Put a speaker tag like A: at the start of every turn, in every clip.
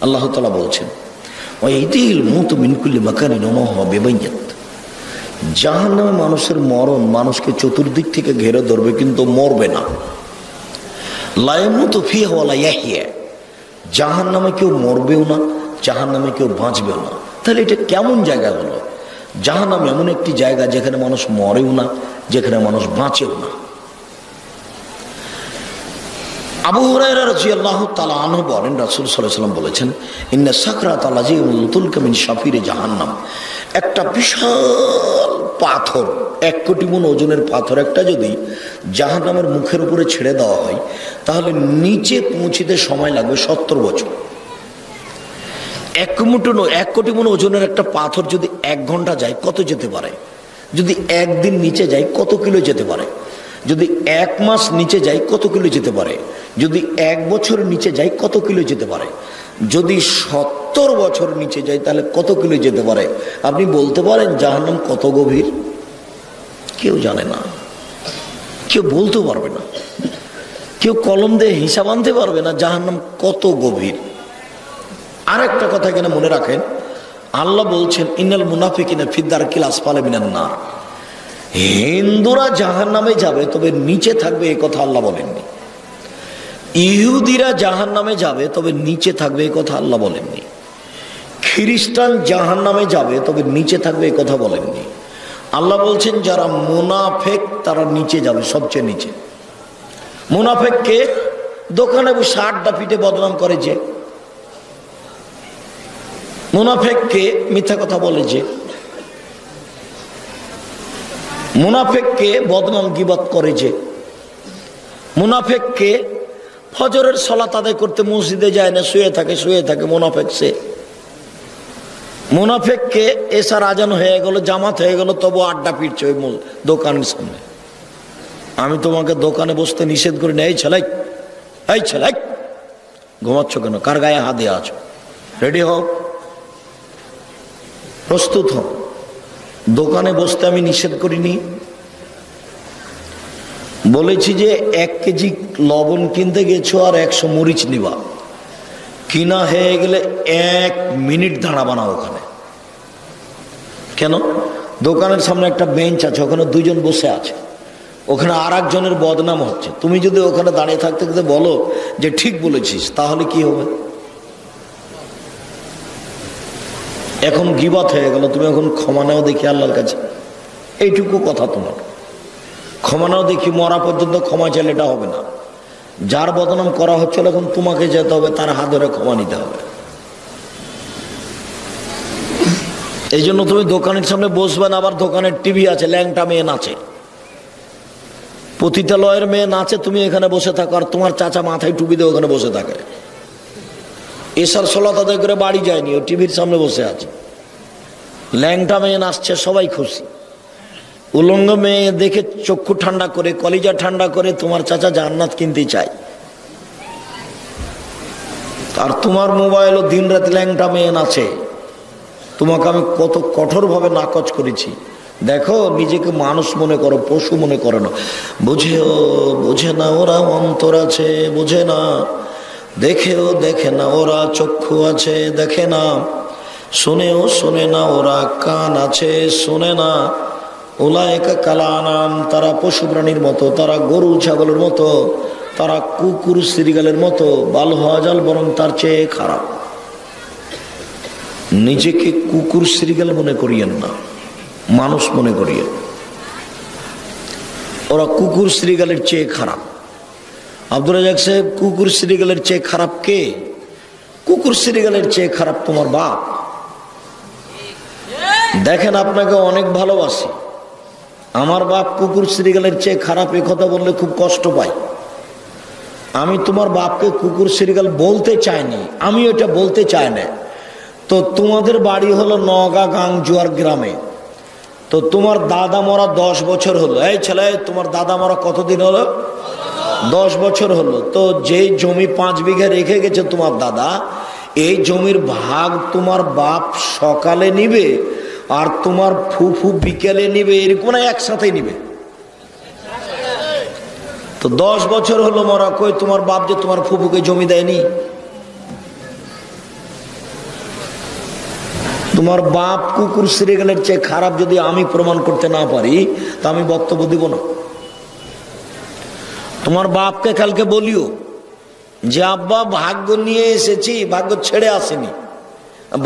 A: আল্লাহ তাআলা বলছেন ওয়াইতিল মুতু মিন কুল্লি মাকানিন ওয়া মা হুয়া বিবাইয়্যিত, জাহান্নামে মানুষের মরণ মানুষকে চতুর্দিক থেকে ঘিরে ধরবে কিন্তু মরবে না। লা ইয়ামুতু ফিহা ওয়া লা ইয়াহইয়া, জাহান্নামে কেউ মরবেও না, জাহান্নামে কেউ বাঁচবেও না। তাহলে এটা কেমন জায়গা হলো? জাহান্নাম এমন একটি জায়গা যেখানে মানুষ মরেও না, যেখানে মানুষ বাঁচেও না। আবু হুরায়রা রাদিয়াল্লাহু তাআলা আনহু বলেন, রাসূল সাল্লাল্লাহু আলাইহি ওয়াসাল্লাম বলেছেন, ইন্না সাকরাতাল লাযীমুল তুলকা মিন শাফিরি জাহান্নাম, একটা বিশাল পাথর, 1 কোটি মণ ওজনের পাথর একটা যদি জাহান্নামের মুখের উপরে ছেড়ে দেওয়া হয় তাহলে নিচে পৌঁছিতে সময় লাগবে 70 বছর। 1 কোটি মণ ওজনের একটা পাথর যদি 1 ঘন্টা যায় কত যেতে পারে? যদি 1 দিন নিচে যায় কত কিলো যেতে পারে? যদি 1 মাস নিচে যায় কত কিলো যেতে পারে? যদি 1 বছর নিচে যায় কত কিলো যেতে পারে? যদি 70 বছর নিচে যায় তাহলে কত কিলো যেতে পারে? আপনি বলতে পারেন জাহান্নাম কত গভীর? কেউ জানে না, কেউ বলতে পারবে না, কেউ কলম দিয়ে হিসাব আনতে পারবে না জাহান্নাম কত গভীর। আর একটা কথা এখানে মনে রাখেন, আল্লাহ বলছেন ইন্নাল মুনাফিকিনা ফি দারকিল আসফালি মিনান নার, হিন্দুরা জাহান্নামে যাবে তবে নিচে থাকবে, এই কথা আল্লাহ বলেননি। ইহুদিরা জাহান্নামে যাবে তবে নিচে থাকবে, এই কথা আল্লাহ বলেননি। খ্রিস্টান জাহান্নামে যাবে তবে নিচে থাকবে, এই কথা বলেননি। আল্লাহ বলছেন যারা মুনাফেক তারা নিচে যাবে, সবচেয়ে নিচে। মুনাফেককে দোকানে বসে আড্ডা পিটে বদনাম করে যে, মুনাফেককে মিথ্যা কথা বলে যে, মুনাফেককে বদনাম গীবত করে যে, মুনাফেককে ফজরের সালাত আদায় করতে মসজিদে যায় না, শুয়ে থাকে মুনাফেক সে। মুনাফেককে এশার আজান হয়ে গেল, জামাত হয়ে গেল, তবু আড্ডা পিটছে ওই দোকানের সামনে। আমি তোমাকে দোকানে বসতে নিষেধ করি না, এই ছেলে ঘুমাচ্ছ কেন? কার গায়ে হাত দিয়ে আছো? রেডি হও, প্রস্তুত হও। দোকানে বসতে আমি নিষেধ করিনি, বলেছি যে 1 কেজি লবণ কিনতে গেছো আর 100 মরিচ নিবা, কিনা হয়ে গেলে 1 মিনিট দাঁড়াবা না ওখানে। কেন? দোকানের সামনে একটা বেঞ্চ আছে, ওখানে 2 জন বসে আছে, ওখানে আর একজনের বদনাম হচ্ছে। তুমি যদি ওখানে দাঁড়িয়ে থাকতে থাকতে বলো যে ঠিক বলেছিস, তাহলে কি হবে? এখন গীবত হয়ে গেল, তুমি এখন ক্ষমা নাও দেখি আল্লাহর কাছে, এইটুকু কথা তোমার। ক্ষমা নাও দেখি, মরা পর্যন্ত ক্ষমা চাইলে এটা হবে না। যার বদনাম করা হচ্ছিল এখন তোমাকে যেতে হবে, তার হাত ধরে ক্ষমা নিতে হবে। এই জন্য তুমি দোকানের সামনে বসবে না। আবার দোকানের টিভি আছে, ল্যাংটা মেয়ে নাচে, পতিতালয়ের মেয়ে নাচে, তুমি এখানে বসে থাকো, আর তোমার চাচা মাথায় টুপি দিয়ে ওখানে বসে থাকে। এসার সালাত আদায় করে বাড়ি যায়নি, ও টিভির সামনে বসে আছে। ল্যাংটা মেয়ে নাচছে, সবাই খুশি। উলঙ্গ মেয়ে দেখে চক্ষু ঠান্ডা করে, কলিজা ঠান্ডা করে তোমার চাচা জান্নাত কিনতে চায়। আর তোমার মোবাইলও দিন রাত ল্যাংটা মেয়ে নাচে। তোমাকে আমি কত কঠোরভাবে নাকচ করেছি। দেখো, নিজেকে মানুষ মনে করো, পশু মনে করো না। বোঝে না ওরা অন্তর আছে, বোঝে না। দেখে না ওরা চক্ষু আছে, দেখে না। শোনে না ওরা কান আছে, শোনে না। উলাইকা কালানাম, তারা পশু প্রাণীর মতো, তারা গরু ছাগলের মতো, তারা কুকুর শ্রীগালের মতো। বাল হাজাল, বরং তার চেয়ে খারাপ। নিজেকে কুকুর শ্রীগাল মনে করিয়েন না, মানুষ মনে করিয়েন। ওরা কুকুর শ্রীগালের চেয়ে খারাপ। আব্দুর রাজ্জাক সাহেব, কুকুর শ্রীগালের চেয়ে খারাপ কে? কুকুর শ্রীগালের চেয়ে খারাপ তোমার বাপ। দেখেন, আপনাকে অনেক ভালোবাসি, আমার বাপ কুকুর শ্রীগালের চেয়ে খারাপ, এ কথা বললে খুব কষ্ট পাই। আমি তোমার বাপকে কুকুর শ্রীগাল বলতে চাইনি, আমি ওটা বলতে চাই না। তো তোমাদের বাড়ি হলো নওগাঁ গাংজুয়ার গ্রামে। তো তোমার দাদা মরা 10 বছর হলো। এই ছেলে, তোমার দাদা মরা কতদিন হলো? 10 বছর হলো। তো যে জমি 5 বিঘা রেখে গেছে তোমার দাদা, এই জমির ভাগ তোমার বাপ সকালে নিবে আর তোমার ফুফু বিকেলে নিবে, এরকম না একসাথে নিবে। তো 10 বছর হলো মরা, কই তোমার বাপ যে তোমার ফুফুকে জমি দেয়নি? তোমার বাপ কুকুর সিরিয়ালের চেয়ে খারাপ যদি আমি প্রমাণ করতে না পারি তা আমি বক্তব্য দিব না। তোমার বাপকে কালকে বলিও যে আব্বা ভাগ্য নিয়ে এসেছি, ভাগ্য ছেড়ে আসেনি,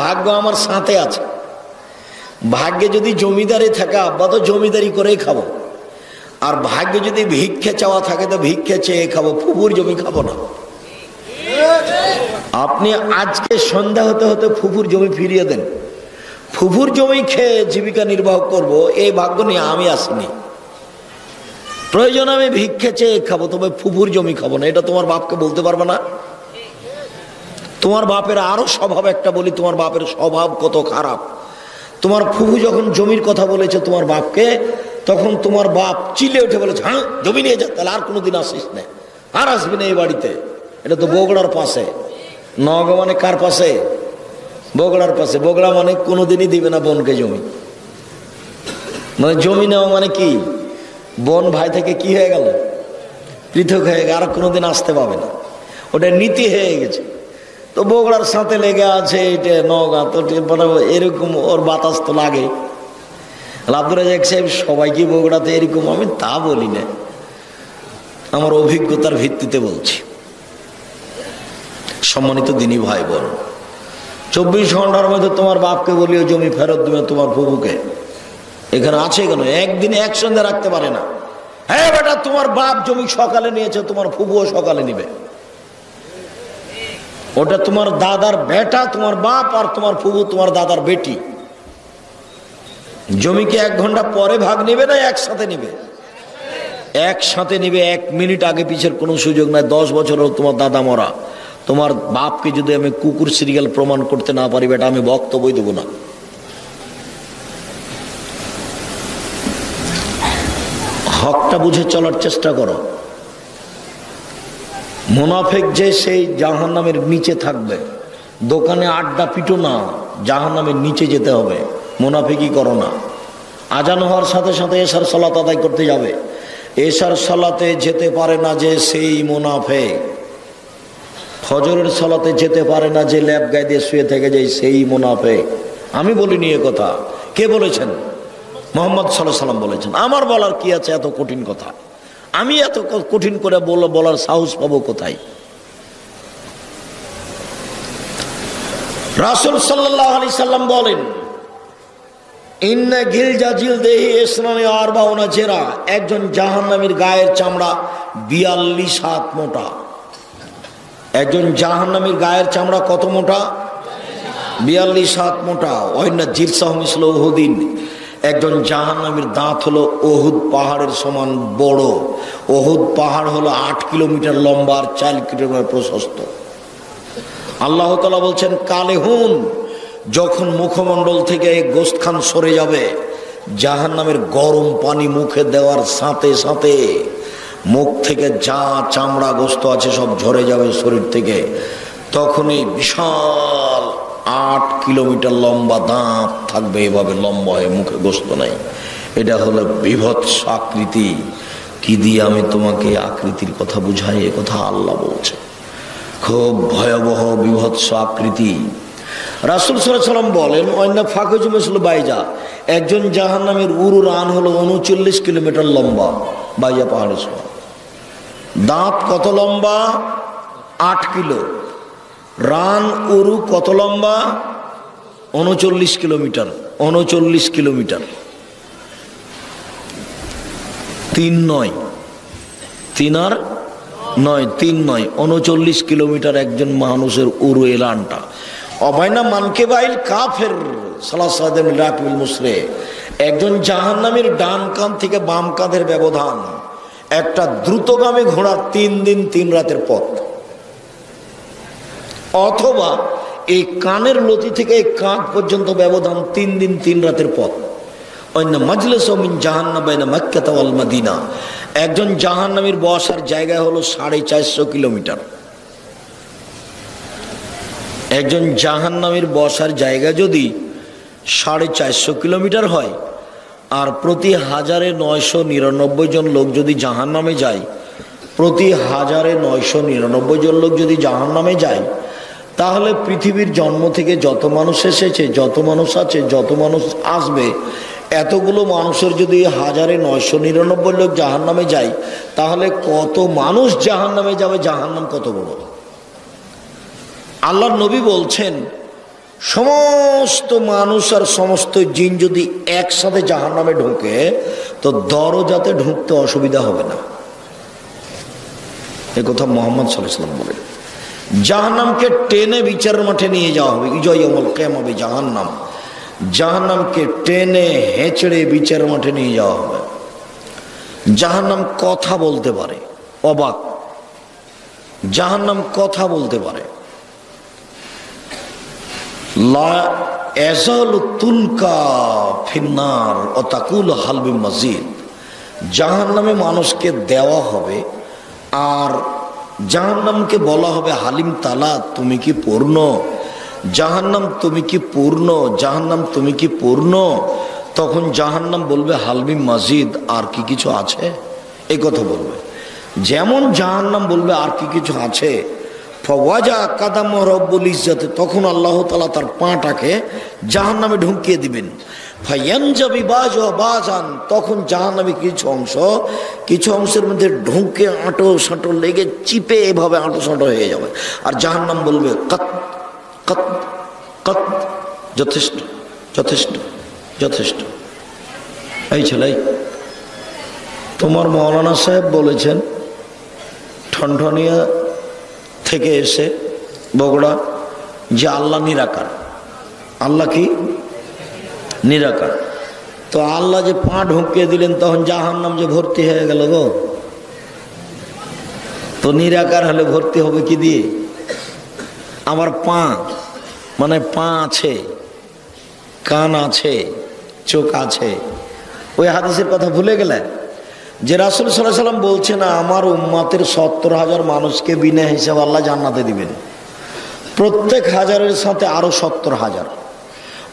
A: ভাগ্য আমার সাথে আছে। ভাগ্যে যদি জমিদারি থাকে আব্বা তো জমিদারি করেই খাবো, আর ভাগ্যে যদি ভিক্ষে চাওয়া থাকে তো ভিক্ষে চেয়ে খাবো, ফুফুর জমি খাবো না। আপনি আজকে সন্ধ্যা হতে হতে ফুফুর জমি ফিরিয়ে দেন, ফুফুর জমি খেয়ে জীবিকা নির্বাহ করব, এই ভাগ্য নিয়ে আমি আসিনি। প্রয়োজন আমি ভিক্ষে চেয়ে খাবো, তবে ফুফুর জমি খাবো না। এটা তোমার বাপকে বলতে পারবে না? তোমার বাপের আরো স্বভাব একটা বলি, তোমার বাপের স্বভাব কত খারাপ। তোমার ফুফু যখন জমির কথা বলেছে তোমার বাপকে, তখন তোমার বাপ চিলে উঠে বলেছে, হ্যাঁ জমি নিয়ে যা, তাহলে আর কোনোদিন আসিস না, আর আসবি না এই বাড়িতে। এটা তো বগুড়ার পাশে। নওগাঁ মানে কার পাশে? বগুড়ার পাশে। বগুড়া মানে কোনোদিনই দিবে না বোনকে জমি। মানে জমি নেওয়া মানে কি, বোন ভাই থেকে কি হয়ে গেল, পৃথক হয়ে গেল, আর কোনোদিন আসতে পাবে না। ওটা নীতি হয়ে গেছে। তো বগুড়ার সাথে লেগে আছে এটা নওগাঁ, তো এরকম ওর বাতাস তো লাগে। আব্দুর রাজ্জাক সাহেব সবাই কি বগুড়াতে এরকম? আমি তা বলি না, আমার অভিজ্ঞতার ভিত্তিতে বলছি। সম্মানিত দিনী ভাই বোন, 24 ঘন্টার মধ্যে তোমার বাপকে বলিও জমি ফেরত দেবে তোমার ফুফুকে। এখানে আছে কেন? একদিনে একসঙ্গে রাখতে পারে না। হ্যাঁ বেটা, তোমার বাপ জমি সকালে নিয়েছে, তোমার ফুফুও সকালে নিবে। ওটা তোমার দাদার বেটা তোমার বাপ, আর তোমার ফুফু তোমার দাদার বেটি। জমিকে 1 ঘন্টা পরে ভাগ নেবে না একসাথে নিবে? একসাথে নিবে। 1 মিনিট আগে পিছের কোনো সুযোগ নাই। 10 বছর হোক তোমার দাদা মরা, তোমার বাপকে যদি আমি কুকুর সিরিয়াল প্রমাণ করতে না পারি বেটা, আমি বক্তব্যই দেবো না। হকটা বুঝে চলার চেষ্টা করো। মুনাফিক যে সেই জাহান্নামের নিচে থাকবে। দোকানে আড্ডা পিটো না, জাহান্নামের নিচে যেতে হবে। মুনাফিকই করো না। আজান হওয়ার সাথে সাথে এশার সালাত আদায় করতে যাবে। এশার সালাতে যেতে পারে না যে সেই মুনাফিক। ফজরের সালাতে যেতে পারে না যে ল্যাব গায়ে দিয়ে শুয়ে থেকে যায় সেই মুনাফিক। আমি বলিনি এ কথা, কে বলেছেন? মুহাম্মদ সাল্লাল্লাহু আলাইহি ওয়াসাল্লাম বলেছেন। আমার বলার কি আছে এত কঠিন কথা? আমি এত কঠিন করে বলার সাহস পাবো কোথায়? রাসূল সাল্লাল্লাহু আলাইহি সাল্লাম বলেন, ইন্না গিলজা জিলদেহি ইসনানি আরবাউনা জেরা, একজন জাহান্নামীর গায়ের চামড়া 42 হাত মোটা। একজন জাহান্নামীর গায়ের চামড়া কত মোটা? 42 হাত মোটা। ওয়াইন্না জিরসাহু মিসলু উহুদিন, একজন জাহান্নামীর দাঁত হলো উহুদ পাহাড়ের সমান বড়। উহুদ পাহাড় হলো 8 কিলোমিটার লম্বা আর 4 কিলোমিটার প্রশস্ত। আল্লাহ তাআলা বলছেন, কালেহুন, যখন মুখমণ্ডল থেকে গোশতখান সরে যাবে, জাহান্নামের গরম পানি মুখে দেওয়ার সাথে সাথে মুখ থেকে যা চামড়া গোশত আছে সব ঝরে যাবে শরীর থেকে। তখনই বিশাল 8 কিলোমিটার লম্বা দাঁত থাকবে, এভাবে লম্বা হয়ে, মুখে গোশত নাই। এটা হলো বিভৎস আকৃতি। কি দিয়ে আমি তোমাকে আকৃতির কথা বুঝাই? এ কথা আল্লাহ বলছে। খুব ভয়াবহ বিভৎস আকৃতি। রাসূল সাল্লাল্লাহু আলাইহি ওয়াসাল্লাম বলেন, ওয়ান্না ফাকুজু মিসলু বাইজা, একজন জাহান্নামের উরু রান হলো 39 কিলোমিটার লম্বা। বাইজা পাহাড়ের সমান। দাঁত কত লম্বা? 8 কিলো। রান উরু কত লম্বা? 39 কিলোমিটার। 39 কিলোমিটার। 3 নয়, 3 আর 9, 3 নয়, 39 কিলোমিটার একজন মানুষের উরু এলানটা। অবায়না মানকে বাইল কাফের সালাসাদিন রাকিবুল মুসরে, একজন জাহান্নামীর ডান কাঁধ থেকে বাম কাঁধের ব্যবধান একটা দ্রুতগামী ঘোড়ার 3 দিন 3 রাতের পথ। অথবা এই কানের লতি থেকে এই কাঁধ পর্যন্ত ব্যবধান 3 দিন 3 রাতের পথ। অন্য মাজলিসু মিন জাহান্নাম বাইনা মক্কা ওয়াল মদিনা, একজন জাহান্নামীর বসার জায়গা হলো 450 কিলোমিটার। একজন জাহান্নামীর বসার জায়গা যদি 450 কিলোমিটার হয়, আর প্রতি 1999 জন লোক যদি জাহান্নামে যায়, প্রতি 1999 জন লোক যদি জাহান্নামে যায়, তাহলে পৃথিবীর জন্ম থেকে যত মানুষ এসেছে, যত মানুষ আছে, যত মানুষ আসবে, এতগুলো মানুষের যদি 1999 লোক জাহান্নামে যায়, তাহলে কত মানুষ জাহান্নামে যাবে? জাহান্নাম কত বড়! আল্লাহর নবী বলছেন, সমস্ত মানুষ আর সমস্ত জিন যদি একসাথে জাহান্নামে ঢোকে, তো দরজাতে ঢুকতে অসুবিধা হবে না। এ কথা মুহাম্মদ সাল্লাল্লাহু আলাইহি ওয়াসাল্লাম বলেন। জাহান্নামকে টেনে বিচারের মাঠে নিয়ে যাওয়া হবে। ইয়াউমুল কিয়ামা জাহান্নাম, জাহান্নামকে টেনে হেঁচড়ে বিচারের মাঠে নিয়ে যাওয়া হবে। জাহান্নাম কথা বলতে পারে, অবাক! জাহান্নাম কথা বলতে পারে। লা ইয়াজালু তুলকা ফিন্নার ওয়া তাকুল হাল মিন মাজিদ। জাহান্নামে মানুষকে দেওয়া হবে, আর জাহান্নামকে বলা হবে, হালিম তালা, তুমি কি পূর্ণ? জাহান্নাম তুমি কি পূর্ণ? জাহান্নাম তুমি কি পূর্ণ? তখন জাহান্নাম বলবে, হালমি মাজিদ, আর কি কিছু আছে? এই কথা বলবে। যেমন জাহান্নাম বলবে আর কি কিছু আছে, ফাওয়াজা কাদাম রব্বুল ইজ্জত, তখন আল্লাহ তাআলা তার পাটাকে জাহান্নামে ঢুকিয়ে দিবেন। ফায়ানজাবি বাজা বাজান, তখন জাহান্নামে কিছু অংশের মধ্যে ঢুকে আঁটো সাঁটো লেগে চিপে এভাবে আঁটো সাঁটো হয়ে যাবে। আর জাহান্নাম বলবে, কত কত কত, যথেষ্ট যথেষ্ট যথেষ্ট। এই ছেলে, তোমার মৌলানা সাহেব বলেছেন ঠনঠনিয়া থেকে এসে বগুড়া, যে আল্লাহ নিরাকার। আল্লাহ কি? নিরাকার। তো আল্লাহ যে পা ঢুকিয়ে দিলেন, তখন জাহান্নাম যে ভর্তি হয়ে গেল গো। তো নিরাকার হলে ভর্তি হবে কি দিয়ে? আমার পা, মানে পা আছে, কান আছে, চোখ আছে। ওই হাদিসের কথা ভুলে গেলেন যে রাসূল সাল্লাল্লাহু আলাইহি ওয়াসাল্লাম বলছেন, আমার উম্মতের 70,000 মানুষকে বিনা হিসাবে আল্লাহ জান্নাতে দিবেন। প্রত্যেক হাজারের সাথে আরো 70,000।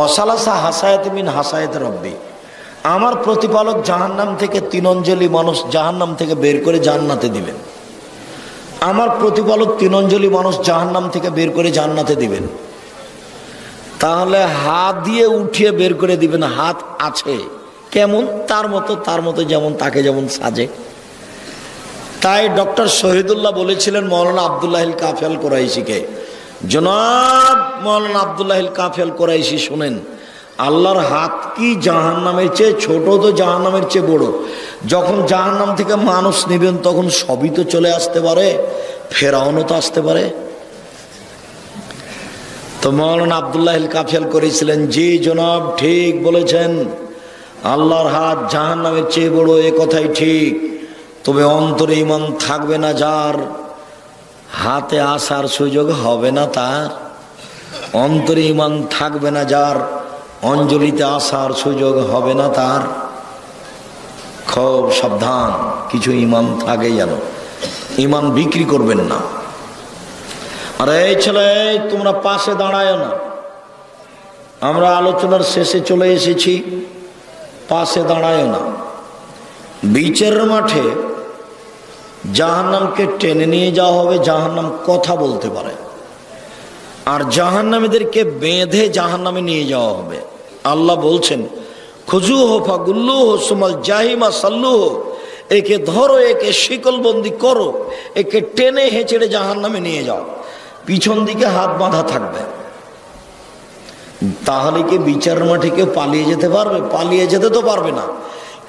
A: অসালাসা হাসায়াত মিন হাসায়াত রব্বি, আমার প্রতিপালক জাহান্নাম থেকে 3 অঞ্জলি মানুষ জাহান্নাম থেকে বের করে জান্নাতে দিবেন। আমার প্রতিপালক 3 অঞ্জলি মানুষ জাহান্নাম থেকে বের করে জান্নাতে দিবেন। তাহলে হাত দিয়ে উঠিয়ে বের করে দিবেন। হাত আছে কেমন? তার মতো যেমন তাকে যেমন সাজে। তাই ডক্টর শহীদুল্লাহ বলেছিলেন মৌলানা আব্দুল্লাহিল কাফি আল কুরাইশিকে, জনাব মৌলানা আব্দুল্লাহিল কাফি আল কুরাইশি, শুনেন, আল্লাহর হাত কি জাহান্নামের চেয়ে ছোট, তো জাহান্নামের চেয়ে বড়। যখন জাহান্নাম থেকে মানুষ নেবেন, তখন সবই তো চলে আসতে পারে, ফেরাউনও তো আসতে পারে। তো মৌলানা আব্দুল্লাহিল কাফি আল করেছিলেন, জি জনাব, ঠিক বলেছেন, আল্লাহর হাত জাহান্নামের চেয়ে বড়, এ কথাই ঠিক। তবে অন্তরে ঈমান থাকবে না যার, হাতে আসার সুযোগ হবে না তার। অন্তরে ঈমান থাকবে না যার, অঞ্জলিতে আসার সুযোগ হবে না তার। খুব সাবধান, কিছু ঈমান থাকে যেন, ঈমান বিক্রি করবেন না। আরে এই ছেলে, তোমরা পাশে দাঁড়ায় না, আমরা আলোচনার শেষে চলে এসেছি, পাশে দাঁড়ায় না। বিচারের মাঠে জাহান্নামকে টেনে নিয়ে যাওয়া হবে। জাহান্নাম কথা বলতে পারে, আর জাহান্নামীদেরকে বেঁধে জাহান্নামে নিয়ে যাওয়া হবে। আল্লাহ বলছেন, খুজুহু ফাগুল্লুহু সুমাল জাহিমা সাল্লুহু, একে ধরো, একে শিকলবন্দি করো, একে টেনে হেঁচড়ে জাহান্নামে নিয়ে যাও। পিছন দিকে হাত বাঁধা থাকবে। তাহলে কি বিচারের মাঠে কেউ পালিয়ে যেতে পারবে? পালিয়ে যেতে তো পারবে না,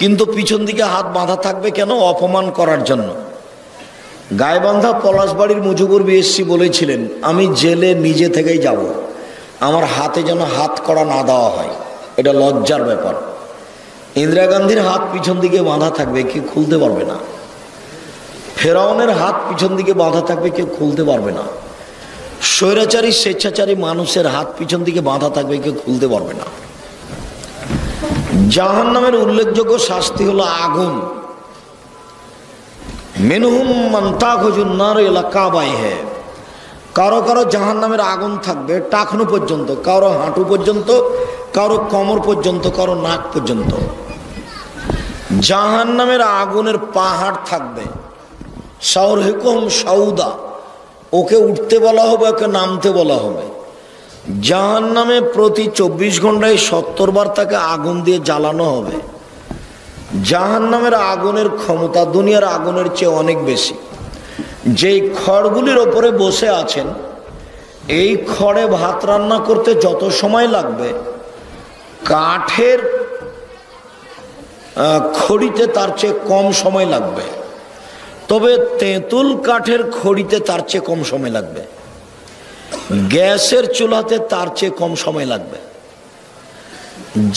A: কিন্তু পিছন দিকে হাত বাঁধা থাকবে কেন? অপমান করার জন্য। গায়েবান্ধা পলাশবাড়ির মুজিবুর বিএসসি বলেছিলেন, আমি জেলে নিজে থেকেই যাব, আমার হাতে যেন হাত করা না দেওয়া হয়, এটা লজ্জার ব্যাপার। ইন্দিরা গান্ধীর হাত পিছন দিকে বাঁধা থাকবে, কেউ খুলতে পারবে না। ফেরাউনের হাত পিছন দিকে বাঁধা থাকবে, কেউ খুলতে পারবে না। স্বৈরাচারী স্বেচ্ছাচারী মানুষের হাত পিছন দিকে বাঁধা থাকবে, কেউ খুলতে পারবে না। জাহান্নামের উল্লেখযোগ্য শাস্তি হলো আগুন। মিনহুম মান তাখুজুন নার ইলা কাবাইহি, কারো কারো জাহান্নামের আগুন থাকবে টাকনু পর্যন্ত, কারো হাঁটু পর্যন্ত, কারো কোমর পর্যন্ত, কারো নাক পর্যন্ত। জাহান্নামের আগুনের পাহাড় থাকবে। সাউরহিকুম সাউদা, ওকে উঠতে বলা হবে, ওকে নামতে বলা হবে। জাহান্নামে প্রতি 24 ঘন্টায় 70 বার তাকে আগুন দিয়ে জ্বালানো হবে। জাহান্নামের আগুনের ক্ষমতা দুনিয়ার আগুনের চেয়ে অনেক বেশি। যেই খড়গুলির ওপরে বসে আছেন, এই খড়ে ভাত রান্না করতে যত সময় লাগবে, কাঠের খড়িতে তার চেয়ে কম সময় লাগবে। তবে তেঁতুল কাঠের খড়িতে তার চেয়ে কম সময় লাগবে, গ্যাসের চুলাতে তার চেয়ে কম সময় লাগবে।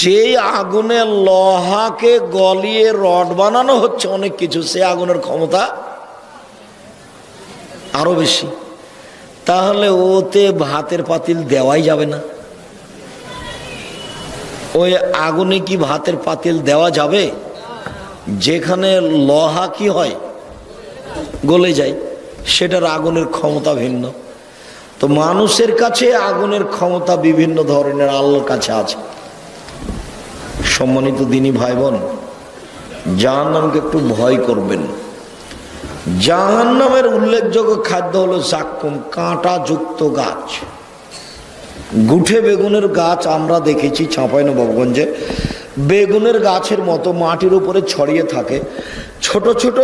A: যে আগুনে লোহাকে গলিয়ে রড বানানো হচ্ছে অনেক কিছু, সে আগুনের ক্ষমতা আরো বেশি। তাহলে ওতে ভাতের পাতিল দেওয়াই যাবে না। ওই আগুনে কি ভাতের পাতিল দেওয়া যাবে? যেখানে লোহা কি হয়, গলে যায়, সেটার আগুনের ক্ষমতা ভিন্ন। তো মানুষের কাছে আগুনের ক্ষমতা বিভিন্ন ধরনের, আল্লাহর কাছে আছে। সম্মানিত দিনী ভাই বোন, জাহান্নামকে একটু ভয় করবেন। জাহান্নামের উল্লেখযোগ্য খাদ্য হলো জাক্কুম, কাঁটা যুক্ত গাছ। গুঠে বেগুনের গাছ আমরা দেখেছি চাঁপাইনবাবগঞ্জে, বেগুনের গাছের মতো মাটির উপরে ছড়িয়ে থাকে, ছোট ছোট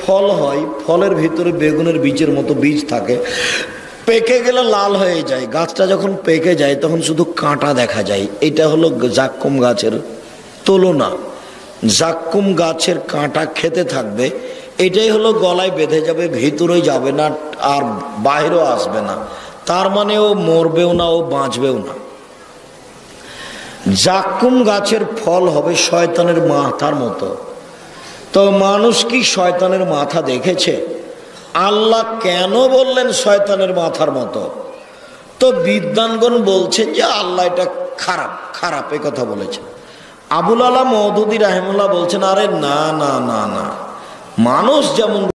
A: ফল হয়, ফলের ভিতরে বেগুনের বীজের মতো বীজ থাকে, পেকে গেলে লাল হয়ে যায়। গাছটা যখন পেকে যায় তখন শুধু কাঁটা দেখা যায়। এটা হলো জাক্কুম গাছের তুলনা। জাক্কুম গাছের কাঁটা খেতে থাকবে, এটাই হলো গলায় বেঁধে যাবে, ভিতরে যাবে না আর বাইরেও আসবে না। তার মানে ও মরবেও না, ও বাঁচবেও না। জাক্কুম গাছের ফল হবে শয়তানের মাথার মতো। তো মানুষ কি শয়তানের মাথা দেখেছে? আল্লাহ কেন বললেন শয়তানের মাথার মতো? তো বিদ্বানগণ বলছেন যে আল্লাহ এটা খারাপ, খারাপ এ কথা বলেছেন। আবুল আলা মওদুদী রাহিমাহুল্লাহ বলছেন, আরে না না না না, মানুষ যেমন